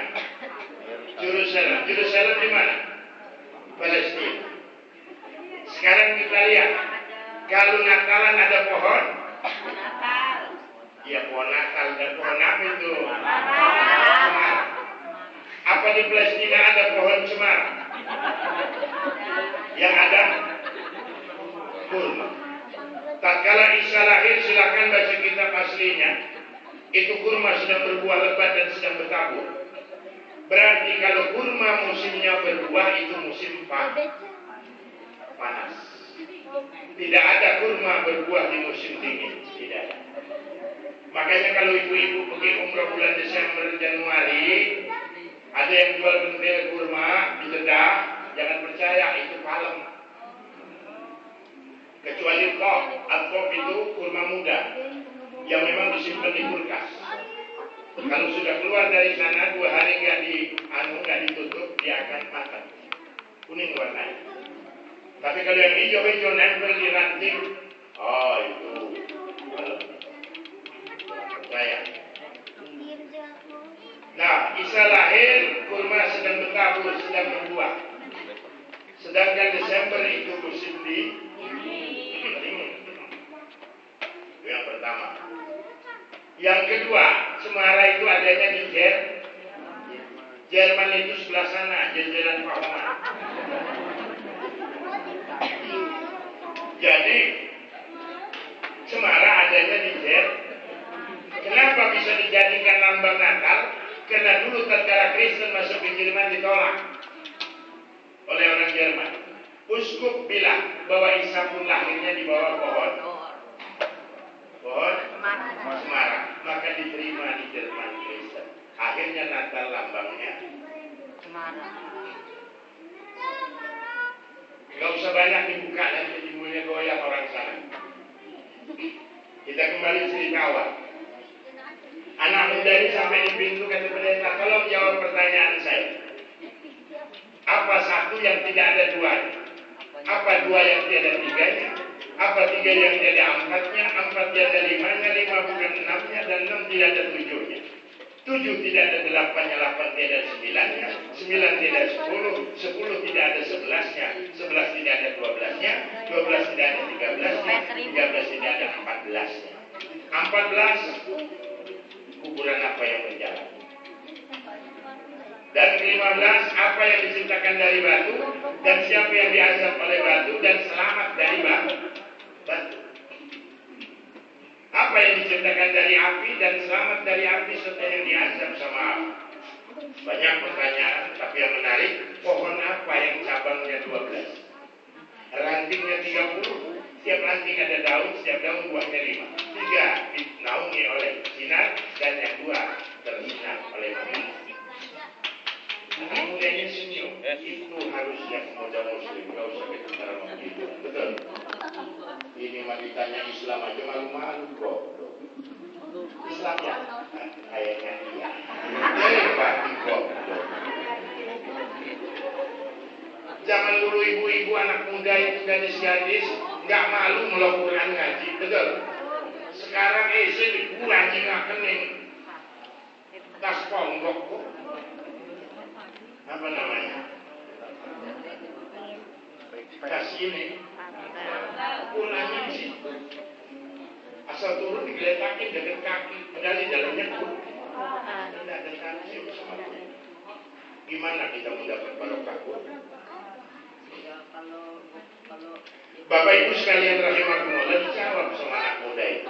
Jerusalem. Jerusalem di mana? Palestina. Sekarang kita lihat, kalau Natalan ada pohon, ya pohon Natal dan pohon apa itu? Cemara. Apa di Palestina ada pohon cemara? Yang ada kurma. Tatkala Isa lahir, silakan baca kitab aslinya. Itu kurma sedang berbuah lebat dan sedang bertabur. Berarti kalau kurma musimnya berbuah, itu musim panas. Tidak ada kurma berbuah di musim dingin. Tidak ada. Makanya kalau ibu-ibu pergi umrah bulan Desember, Januari, ada yang jual bentil kurma di Jeddah, jangan percaya itu palem. Kecuali alkop itu kurma muda yang memang disimpan di kulkas. Kalau sudah keluar dari sana 2 hari nggak ditutup, dia akan matang, kuning warnanya. Tapi kalau yang hijau-hijau nempel di ranting, oh itu kalau percaya. Nah, Isa lahir, kurma sedang bertabur, sedang berbuah. Sedangkan Desember itu musim dingin. Itu yang pertama. Yang kedua, Cemara itu adanya di Jerman itu sebelah sana, jajaran Pahoman. Jadi Cemara adanya di Jerman. Kenapa bisa dijadikan lambang Natal? Karena dulu tatkala Kristen masuk ke Jerman ditolak oleh orang Jerman. Uskup bilang bahwa Isa pun lahirnya di bawah pohon Cemara, maka diterima di Jerman Kristen. Akhirnya Natal lambangnya Cemara. Gak usah banyak dibuka nanti timbulnya goyah orang sana. Kita kembali cerita awal. Anak muda ini sampai di pintu kata pendeta, tolong jawab pertanyaan saya. Apa satu yang tidak ada duanya? Apa dua yang tiada tiganya? Apa tiga yang tiada empatnya? Empat tiada limanya, lima bukan enamnya, dan enam tidak ada tujuhnya. Tujuh tidak ada delapannya, delapan tiada sembilannya, sembilan tidak sepuluh, sepuluh tidak ada sebelasnya, sebelas tidak ada dua belasnya, dua belas tidak ada tiga belasnya, tiga belas tidak ada 14-nya. 14 kuburan apa yang berjalan. Dan ke-15 apa yang diciptakan dari batu dan siapa yang diazab oleh batu dan selamat dari batu. Apa yang diciptakan dari api dan selamat dari api serta yang diazab sama api. Banyak pertanyaan, tapi yang menarik, pohon apa yang cabangnya 12? Rantingnya 30, setiap ranting ada daun, setiap daun buahnya 5. 3 dinaungi oleh sinar, dan yang 2 tersinar oleh matahari. Anak mudanya senyum, itu harusnya pemuda muslim, gak usah kita begitu. Betul? Ini mah ditanya Islam aja malu-malu kok. Islam ya? Kayaknya iya. Pasti kok. Zaman dulu ibu-ibu anak muda itu gadis-gadis nggak malu melok Quran ngaji, betul? Sekarang dikurang nggak kening. Tas ponggok kok. Apa namanya? Tas ini. Pulangnya di situ. Asal turun digeletakin dekat kaki, padahal di dalamnya Quran. Tidak ada tansium sama Quran. Gimana kita mendapat barokah Quran? Bapak Ibu sekalian rahimakumullah, dijawab sama anak muda itu.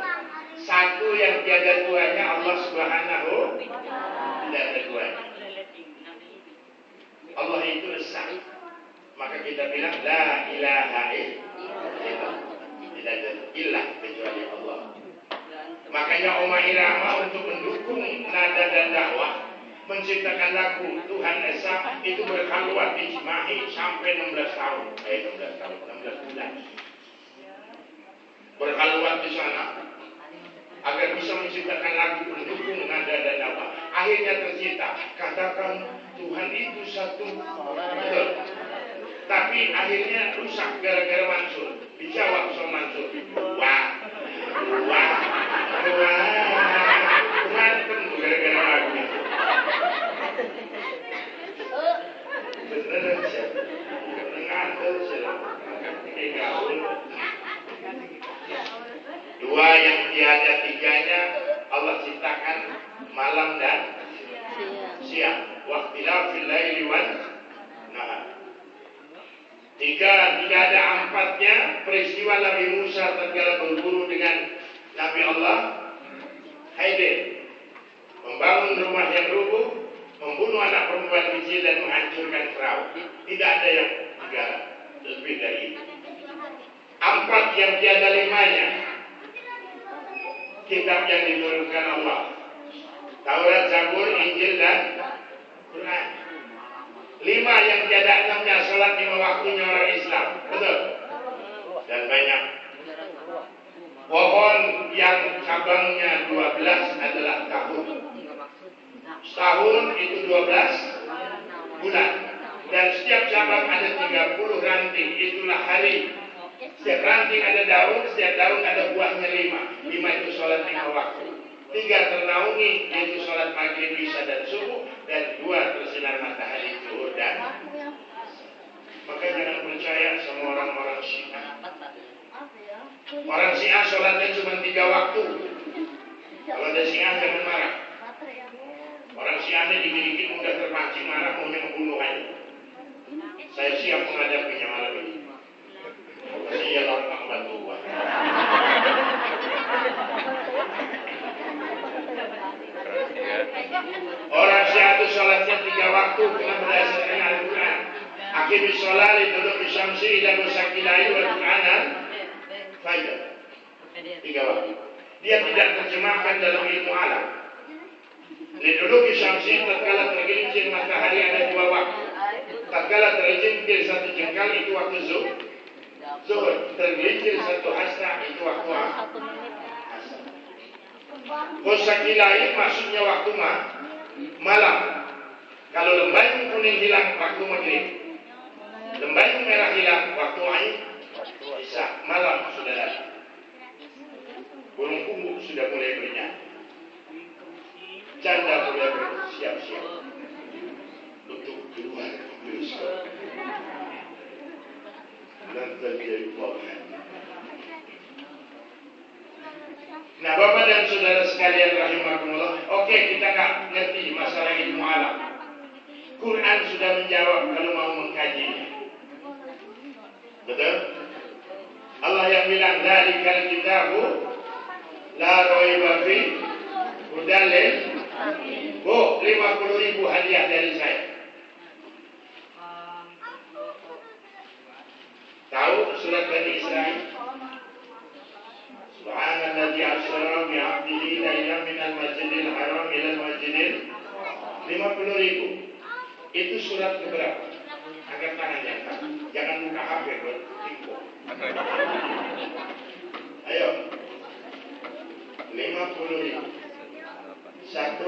Satu yang tiada duanya Allah Subhanahu, tidak ada duanya. Allah itu esa. Maka kita bilang la ilaha illallah. Tidak ada ilah kecuali Allah. Makanya Oma Irama untuk mendukung nada dan dakwah menciptakan lagu Tuhan Esa itu berkhaluat di Cimahi sampai 16 tahun. 16 bulan. Berkhaluat di sana agar bisa menciptakan lagu pendukung nada dan dakwah. Akhirnya tercipta. Katakan Tuhan itu satu. Betul. Tapi akhirnya rusak gara-gara Mansur. Dijawab sama Mansur. Wah. Berantem gara-gara lagu itu. Beneran sih. Ngantel sih. Dua yang tiada tiganya Allah ciptakan malam dan siang. Waqtilafil laili wan nahar. Tiga, tidak ada empatnya. Peristiwa Nabi Musa tatkala berburu dengan Nabi Allah Khidir, membangun rumah yang rubuh, membunuh anak perempuan kecil dan menghancurkan perahu. Tidak ada yang tiga lebih dari itu. Empat yang tiada limanya. Kitab yang diturunkan Allah, Taurat, Zabur, Injil dan Quran. 5 yang tiada enamnya, sholat 5 waktunya orang Islam, betul? Dan banyak. Pohon yang cabangnya 12 adalah tahun. Setahun itu 12 bulan. Dan setiap cabang ada 30 ranting, itulah hari. Setiap ranting ada daun, setiap daun ada buahnya 5. 5 itu sholat 5 waktu. 3 ternaungi, yaitu sholat maghrib, isya dan subuh. Dan 2 tersinar matahari zuhur dan. Maka jangan percaya sama orang-orang Syiah. Orang Syiah sholatnya cuma 3 waktu. Kalau ada Syiah jangan marah. Orang Syiah ini dikit-dikit mudah terpancing marah, mau membunuh aja. Saya siap menghadapinya malam ini. Kasihan orang membantu gua. Orang Syiah itu sholatnya 3 waktu dengan berdasarkan Al-Quran. Akhirnya sholat duduk di syamsi dan musakilai wa Qur'anan fajar. 3 waktu. Dia tidak terjemahkan dalam ilmu alam. Duduk di syamsi tatkala tergelincir matahari ada 2 waktu. Tatkala tergelincir 1 jengkal itu waktu zuhur. Tergelincir 1 hasta itu waktu asar. Musakilai maksudnya waktu malam. Kalau lembayung kuning hilang waktu maghrib. Lembayung merah hilang waktu isya. Malam sudah datang. Burung punggung sudah mulai bernyanyi. Janda mulai bersiap-siap untuk keluar besok. Dan terjadi pohon. Nah, Bapak dan Saudara sekalian rahimakumullah. Oke, kita nggak ngerti masalah ilmu alam. Quran sudah menjawab kalau mau mengkajinya. Betul? Allah yang bilang dzalikal kitabu la raiba fi hudal lil. Bu, 50.000 hadiah dari saya. Tahu surat Bani Israil? Subhanalladzi asra bi 'abdihi lailan minal masjidil haram ilal masjidil 50.000. Itu surat keberapa? Angkat tangannya. Jangan buka HP buat info. Ayo. 50.000. 1,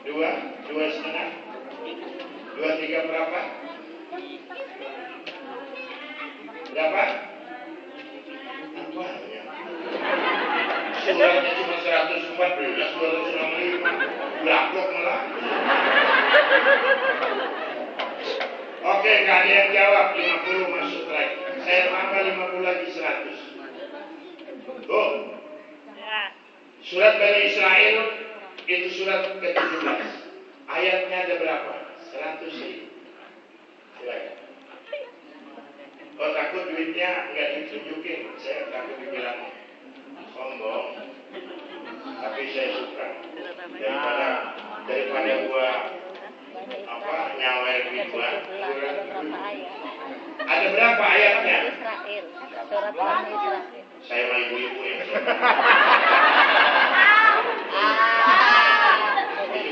2, 2,5, 2, 3 berapa? Berapa? Apanya? Suratnya cuma 114, 265, blablok malah. Oke, nggak ada yang jawab. 50 masuk lagi. Saya tambah 50 lagi 100. Tuh. Surat Bani Israil itu surat ke-17. Ayatnya ada berapa? 100. Silakan. Kalau takut duitnya nggak ditunjukin, saya takut dibilang sombong. Tapi saya suka daripada gua nyawer gituan. Ada berapa ayatnya? Surat Bani Israil. Saya mau ibu-ibu yang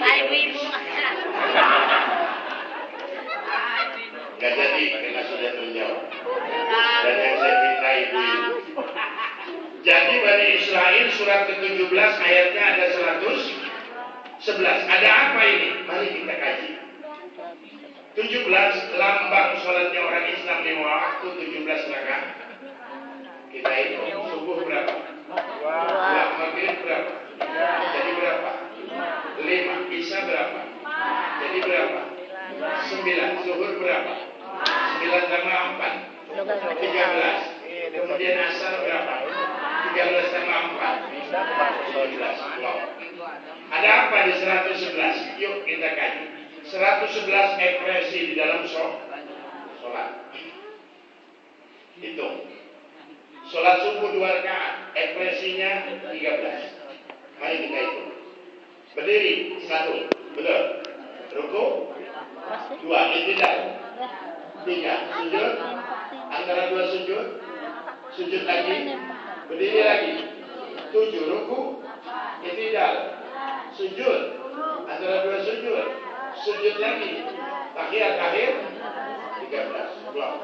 Ibu-ibu. nggak jadi karena sudah terjawab. Dan yang saya minta ibu-ibu. Jadi Bani Israil surat ke-17 ayatnya ada 111. Ada apa ini? Mari kita kaji. 17 lambang sholatnya orang Islam 5 waktu, 17 rakaat. Kita hitung subuh berapa? 2. Maghrib berapa? Jadi berapa? 5. Isya berapa? Jadi berapa? 9. Zuhur berapa? 9 tambah 4. 13. Kemudian asar berapa? 13 tambah 4. 12. Wow. Ada apa di 111? Yuk kita kaji. 111 ekspresi di dalam sholat. Hitung. Sholat subuh 2 rakaat, ekspresinya 13. Mari kita hitung. Berdiri 1, betul. Ruku 2, i'tidal 3, sujud antara 2 sujud lagi, berdiri lagi 7, ruku i'tidal, sujud antara 2 sujud lagi, tahiyat akhir 13. Wow.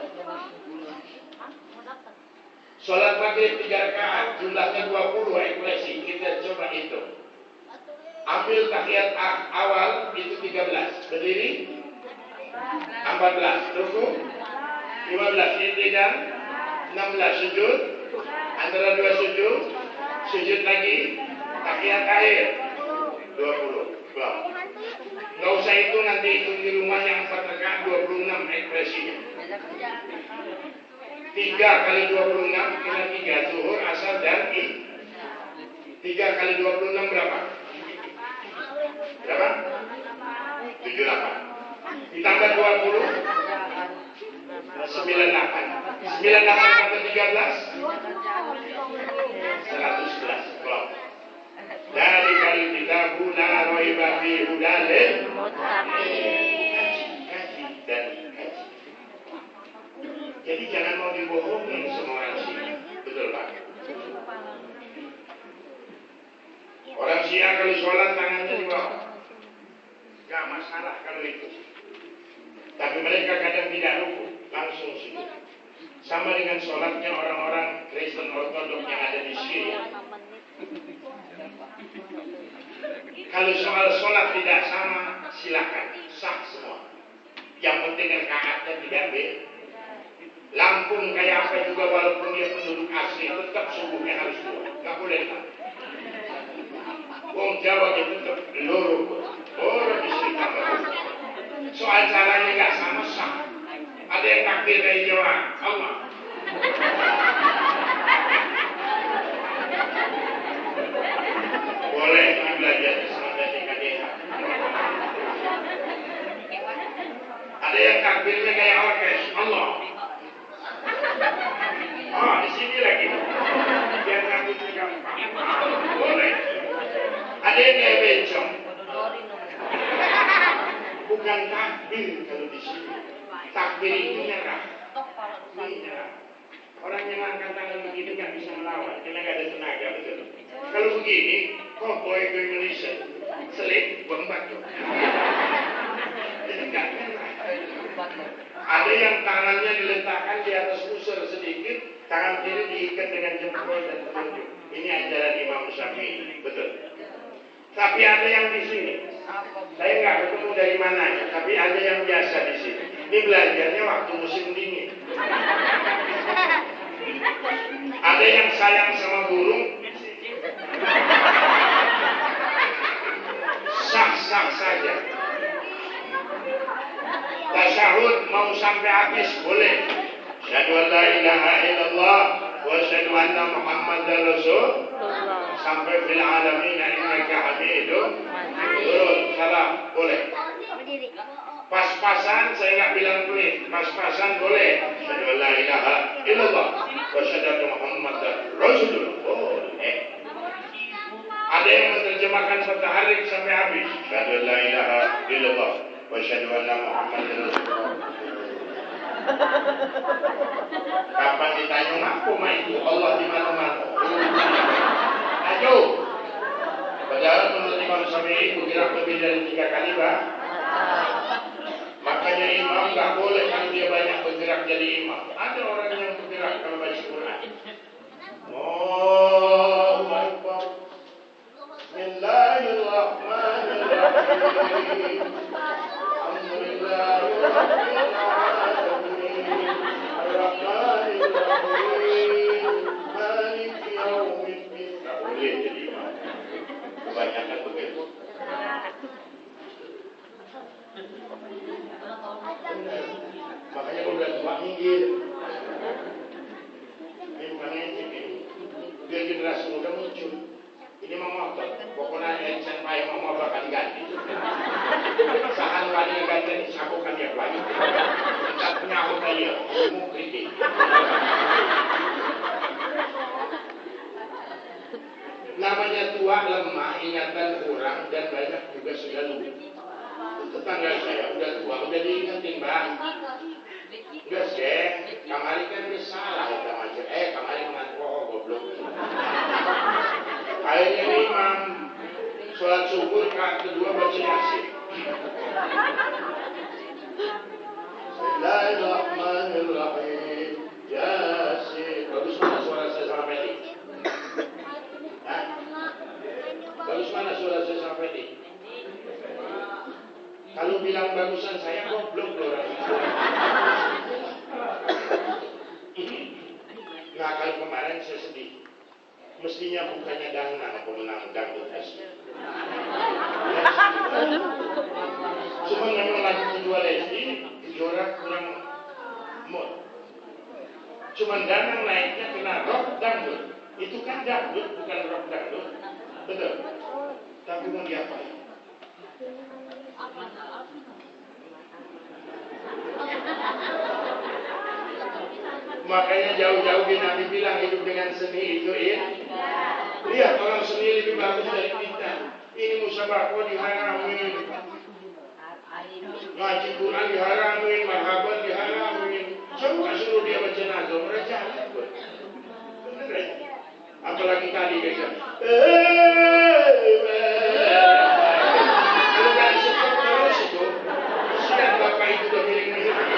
Sholat maghrib 3 rakaat, jumlahnya 20 ekspresi. Kita coba hitung. Ambil tahiyat awal itu 13. Berdiri 14 ruku, 15 i'tidal, 16 sujud, antara dua sujud, sujud lagi, tahiyat akhir 20. Belum. Nggak usah itu, nanti hitung di rumah yang 4 rakaat 26 ekspresinya. 3 kali 26 kira 3 zuhur, asar dan id. 3 kali 26 berapa? Berapa? 78. Ditambah 20 98. 98 kali 13 111. Belum. Dari kali kita guna roiba fi hudalil kaji dan kaji. Jadi jangan mau dibohongin semua orang sini. Betul Pak? Orang Syiah kalau sholat tangannya di bawah, gak masalah kalau itu. Tapi mereka kadang tidak ruku, langsung sujud. Sama dengan sholatnya orang-orang Kristen Ortodok yang ada di Syria. Kalau soal sholat tidak sama, silakan, sah semua. Yang penting rakaatnya tidak beda. Lampung kayak apa juga walaupun dia penduduk asli, tetap subuhnya harus 2, nggak boleh 4. Wong Jawa itu tetap loro, orang istiqam. Soal caranya nggak sama, sah. Ada yang takbir dari Jawa, Allah. Boleh belajar sama dari KDH. Ada yang takbirnya kayak orkes, Allah. Oh, di sini lagi. Biar takbirnya gampang. Boleh. Ada yang kayak bencong. Bukan takbir kalau di sini. Takbir itu nyerah. Nyerah. Orang yang angkat tangan begini nggak bisa melawan karena nggak ada tenaga, betul. Kalau begini, kok boy Indonesia selit bembat tuh. Jadi nggak nyerah. Ada yang tangannya diletakkan di atas pusar sedikit, tangan kiri diikat dengan jempol dan telunjuk. Ini ajaran Imam Syafi'i, betul. Tapi ada yang di sini. Saya nggak ketemu dari mananya, tapi ada yang biasa di sini. Ini belajarnya waktu musim dingin. Ada yang sayang sama burung. Sah-sah saja. Tasyahud mau sampai habis boleh. Asyhadu an la ilaha illallah wa asyhadu anna Muhammadar Rasulullah sampai fil alamin innaka Hamidum Majid. Salam boleh. Pas-pasan saya nggak bilang pelit. Pas-pasan boleh. Asyhadu an la ilaha illallah wa asyhadu anna Muhammadar Rasulullah. Boleh. Ada yang menerjemahkan Fatahari sampai habis. Asyhadu an la ilaha illallah wa asyhadu anna Muhammadar Rasulullah. Kapan ditanya ngaku itu Allah di mana-mana. Ayo. Padahal menurut Imam Syafi'i bergerak lebih dari 3 kali, Pak. Makanya imam nggak boleh kalau dia banyak bergerak jadi imam. Ada orang yang bergerak kalau baca Quran. Allahu Akbar. Bismillahirrahmanirrahim. Alhamdulillahirrahmanirrahim. Ar-Rahmanirrahim. Maliki yaumiddin. Nggak boleh jadi imam. Kebanyakan begitu. Makanya udah tua minggir. Ini bukan ngecek ini. Biar generasi muda muncul. Ini mau motor. Pokoknya yang payah mau motor akan ganti. Sahan wani yang ganti ini sabukan dia lagi. Kita punya auto ya. Mau kritik. Namanya tua, lemah, ingatan kurang dan banyak juga sudah lupa. Tetangga saya udah tua, udah diingetin Bang. Udah sih, kamari kan dia salah ya aja. Kamari mengaku goblok. Akhirnya imam sholat subuh rakaat kedua baca Yasin. Bismillahirrahmanirrahim. Yasin. Bagus mana suara saya sampai ini? Bagus mana suara saya sampai ini? Kalau bilang bagusan saya goblok loh. saya sedih. Mestinya bukannya Danang pemenang dangdut Lesti. Cuma memang lagu kedua Lesti juara kurang mood. Cuma Danang naiknya kena rock dangdut. Itu kan dangdut bukan rock dangdut. Betul. Tapi mau diapain? Makanya jauh-jauh Nabi bilang hidup dengan seni itu lihat orang seni lebih bagus dari kita. Ini musabaqah diharamin, ngaji Quran diharamin, marhaban diharamin. Coba suruh dia baca nazar, mereka jalan. Bener. Apalagi tadi dia bilang, kalau kan stop terus itu, siap bapak itu udah miring-miring.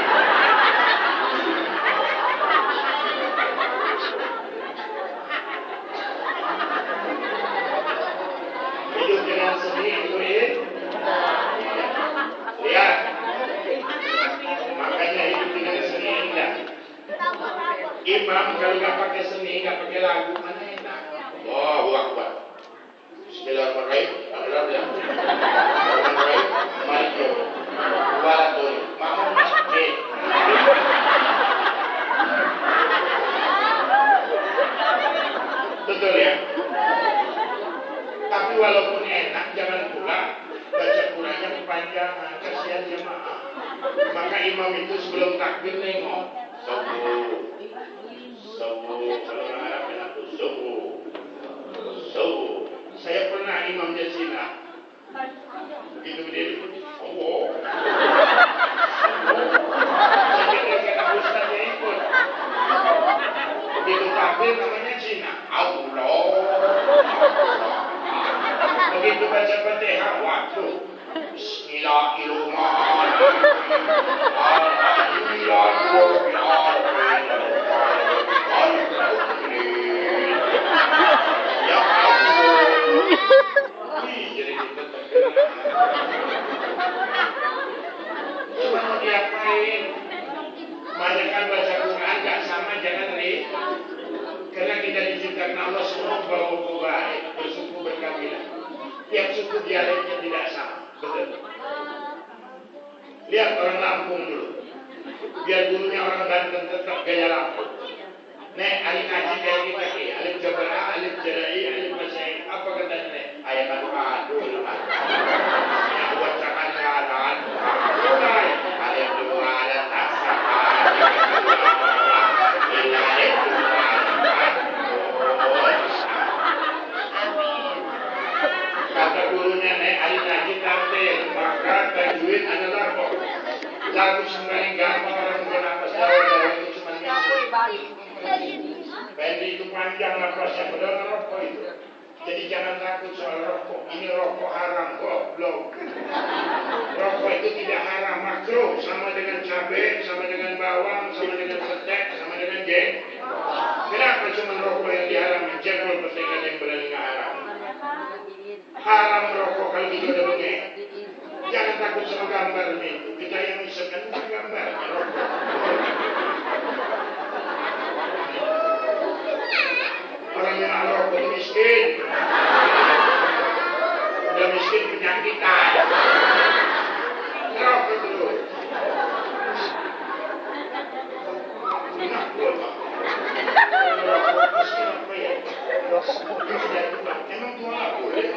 Hidup dengan seni itu lihat. Makanya hidup dengan seni indah. Imam kalau nggak pakai seni, nggak pakai lagu, mana enak? Oh, Akbar. Bismillahirrahmanirrahim. Bismillahirrahmanirrahim. Mari Walatun. Makmum masjid. Betul ya? Tapi walaupun enak, jangan pula baca Qurannya kepanjangan, kasihan jemaah. Maka imam itu sebelum takbir nengok, subuh, kalau orang Arab bilang subuh. Saya pernah imam di Cina. Begitu dia subuh. Jadi dia kata ustaznya ikut. Begitu takbir namanya Cina. Allah. Begitu baca Fatihah, waktu Bismillahirrahmanirrahim. Ya Allah. Jadi kita cuma mau diapain? Banyakkan baca Quran gak sama, jangan karena kita diciptakan Allah semua bawa baik, bersuku berkabilah. Tiap suku dialeknya tidak sama, betul. Lihat orang Lampung dulu, biar gurunya orang Banten tetap gaya Lampung. Nek, alif ngaji kayak kita ki, alif jabara, alif jarai, alif masai, apa kata nek? Ayat aduh, yang buat cakan kanan, alif dua ada taksakan, ini alif dua. Kata gurunya nek alif ngaji tampil, maka tajwid adalah kok. Lagu sembaring gampang orang bernapas Jawa itu cuma pendek itu panjang nafasnya, padahal rokok itu. Jadi jangan takut soal rokok. Ini rokok haram, goblok. Rokok itu tidak haram, makruh. Sama dengan cabai, sama dengan bawang, sama dengan petek, sama dengan jeng. Kenapa cuma rokok yang diharamkan? Jengkol petekan yang berani nggak haram. Haram rokok kalau gitu ada begini. Jangan takut sama gambarnya itu. Kita yang misalkan gambar rokok. Orang yang rokok itu miskin. Udah miskin penyakitan. Rokok dulu. Enak buat rokok miskin apa ya? Rokok tidak tukang. Emang tua nggak boleh.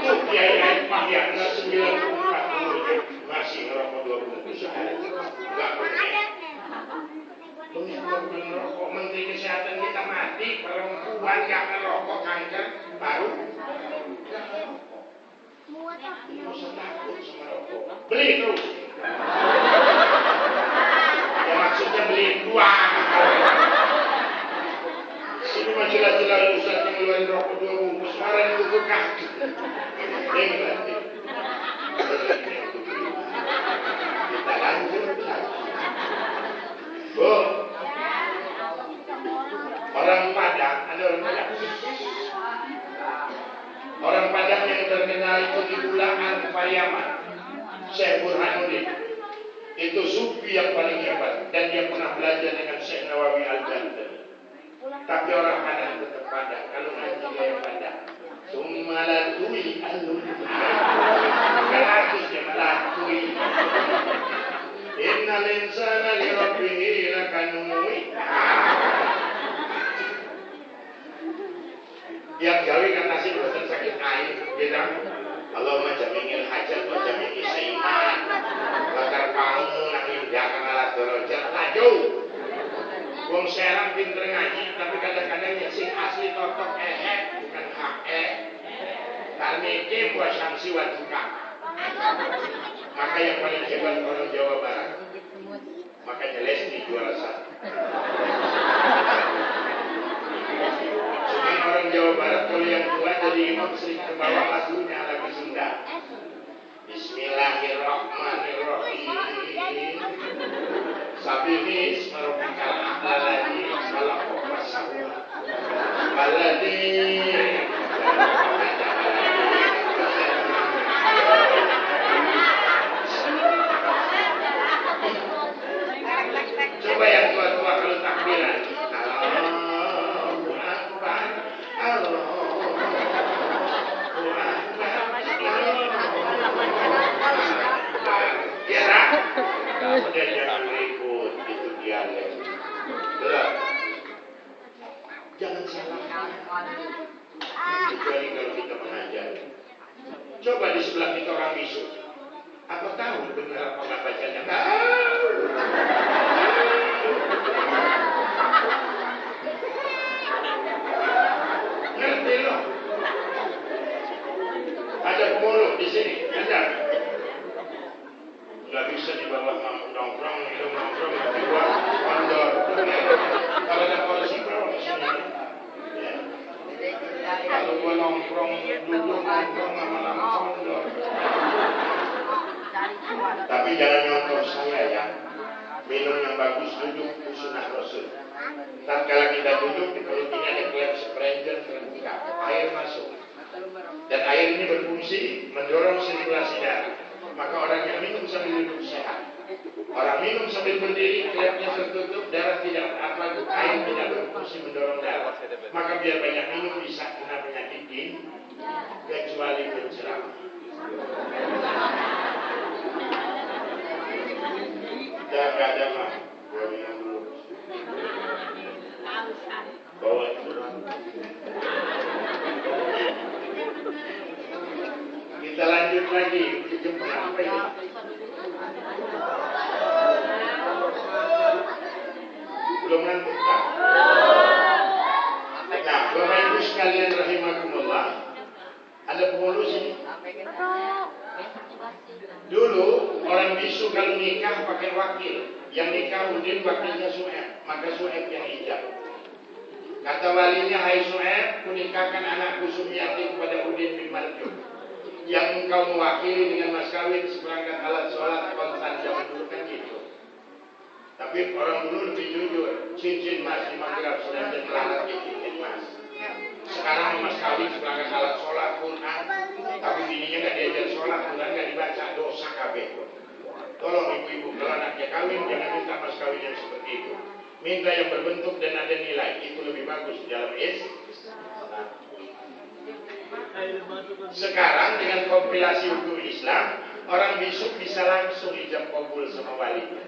Tuh kiai Pahyan 94 masih ngerokok 20 sehari. Nggak boleh. Merokok, menteri kesehatan kita mati, perempuan gak ngerokok kanker baru gak ngerokok. Nggak usah takut sama rokok. Beli terus. Ya maksudnya beli dua. Ini mah jelas-jelas Ustaz yang ngeluarin rokok 2 bungkus. Kemarin itu ke kaki. Ini berarti. Kita lanjut lagi. Bu, orang Padang, ada orang Padang. Orang Padang yang terkenal itu di Bulaan, Pariaman, Syekh Burhanuddin. Itu sufi yang paling hebat dan dia pernah belajar dengan Syekh Nawawi Al-Banten. Tapi orang Padang tetap Padang. Kalau ngaji gaya Padang, sumalatui alun. Harusnya melatui. Innal insana li rabbihi lakanui. Tiap gawe kan nasi boten sakit air, gitu. Allahumma jamingil hajat wa jamingil saiman. Latar pangu nang indah kang alat derajat laju. Wong Serang pinter ngaji, tapi kadang-kadang yang sing asli totok bukan karena itu buat sanksi waduka. Maka yang paling hebat orang Jawa Barat, makanya Lesti juara satu. Cuma orang Jawa Barat kalau yang tua jadi imam sering terbawa lagunya lagu Sunda. Bismillahirrahmanirrahim. Sabinis merupakan akal lagi salah pasang. Alladzi coba yang tua-tua kalau takbiran. Allahu Akbar. Allahu Akbar. Kira? Kemudian jangan ribut, itu dialek. Betul. Jangan salah. Kecuali kalau kita mengajar. Coba di sebelah kita orang bisu. Apa tahu benar apa nggak bacanya? Ngerti loh. Ada pemulung di sini, ada. Nggak bisa di bawah nongkrong, minum nongkrong, di bawah kondor. Kalau ada polisi berapa di sini? Kalau gua nongkrong, duduk nongkrong lama-lama kondor. Tapi jangan nyontoh saya ya. Minum yang bagus duduk sunnah Rasul. Tatkala kita duduk di perut ini ada klep spranger terbuka, air masuk. Dan air ini berfungsi mendorong sirkulasi darah. Maka orang yang minum sambil duduk sehat. Orang minum sambil berdiri, klepnya tertutup, darah tidak air tidak berfungsi mendorong darah. Maka biar banyak minum bisa kena penyakit kecuali penceramah. Gak ada mah, gua minum dulu. Bawa dulu. Kita lanjut lagi. Jam berapa ini? Belum ngantuk kan? Nah, Bapak Ibu sekalian rahimakumullah, ada pengurus ini. Dulu orang bisu kalau nikah pakai wakil, yang nikah udin wakilnya Su'eb, maka Su'eb yang ijab. Kata walinya, hai Su'eb, kunikahkan anakku Sumiati kepada Udin bin Marjuk, yang engkau mewakili dengan mas kawin seperangkat alat sholat kontan zaman dulu kan gitu. Tapi orang dulu lebih jujur, cincin mas 5 gram sedangkan melarat di cincin mas. Sekarang mas kawin seperangkat alat sholat Quran, tapi bininya nggak diajar sholat, Quran nggak dibaca, dosa kabeh. Tolong ibu-ibu kalau anaknya kawin jangan minta mas kawin yang seperti itu. Minta yang berbentuk dan ada nilai, itu lebih bagus dalam Sekarang dengan kompilasi hukum Islam, orang bisu bisa langsung ijab kabul sama walinya.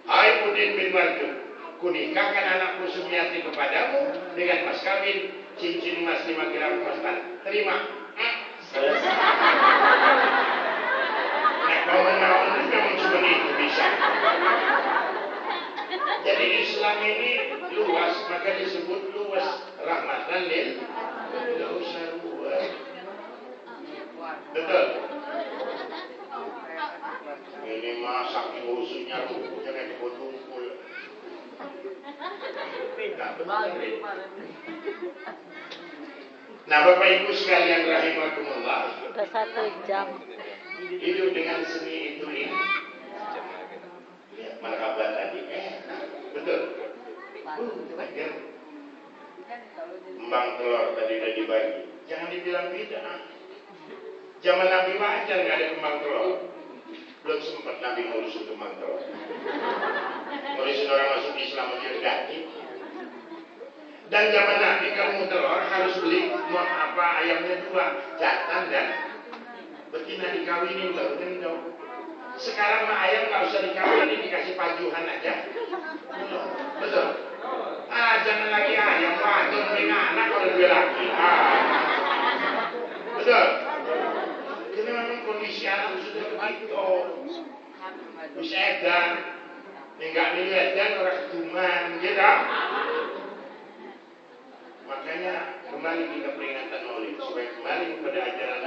Hai Udin bin Marjuk, kunikahkan anakku Sumiati kepadamu dengan mas kawin cincin emas 5 gram kontan. Terima. Selesai. Nah, kawan-kawan ini memang cuma itu bisa. Jadi Islam ini luas, maka disebut luas rahmatan lil. Tidak usah luas. Betul. Ini masak ususnya rumputnya kayak dikumpul. Tidak betul. Nah, Bapak Ibu sekalian rahimakumullah. Sudah 1 jam. Hidup dengan seni itu ini. Ya, marhaban tadi. Betul. Kembang telur tadi udah dibagi. Jangan dibilang bid'ah. Zaman Nabi wajar nggak ada kembang telur. Belum sempat Nabi ngurus kembang telur. Ngurusin orang masuk Islam aja ganti. Dan zaman Nabi kamu telur harus beli ayamnya 2, jantan dan betina dikawinin baru gendong. Sekarang mah ayam nggak usah dikawinin, dikasih pajuhan aja. Betul. Jangan lagi ayam wadon punya anak kalau dia laki. Betul. Ini memang kondisi anak sudah begitu. Bisa edan, enggak edan orang ketuman, gitu. Makanya kembali kita peringatan Maulid supaya kembali kepada ajaran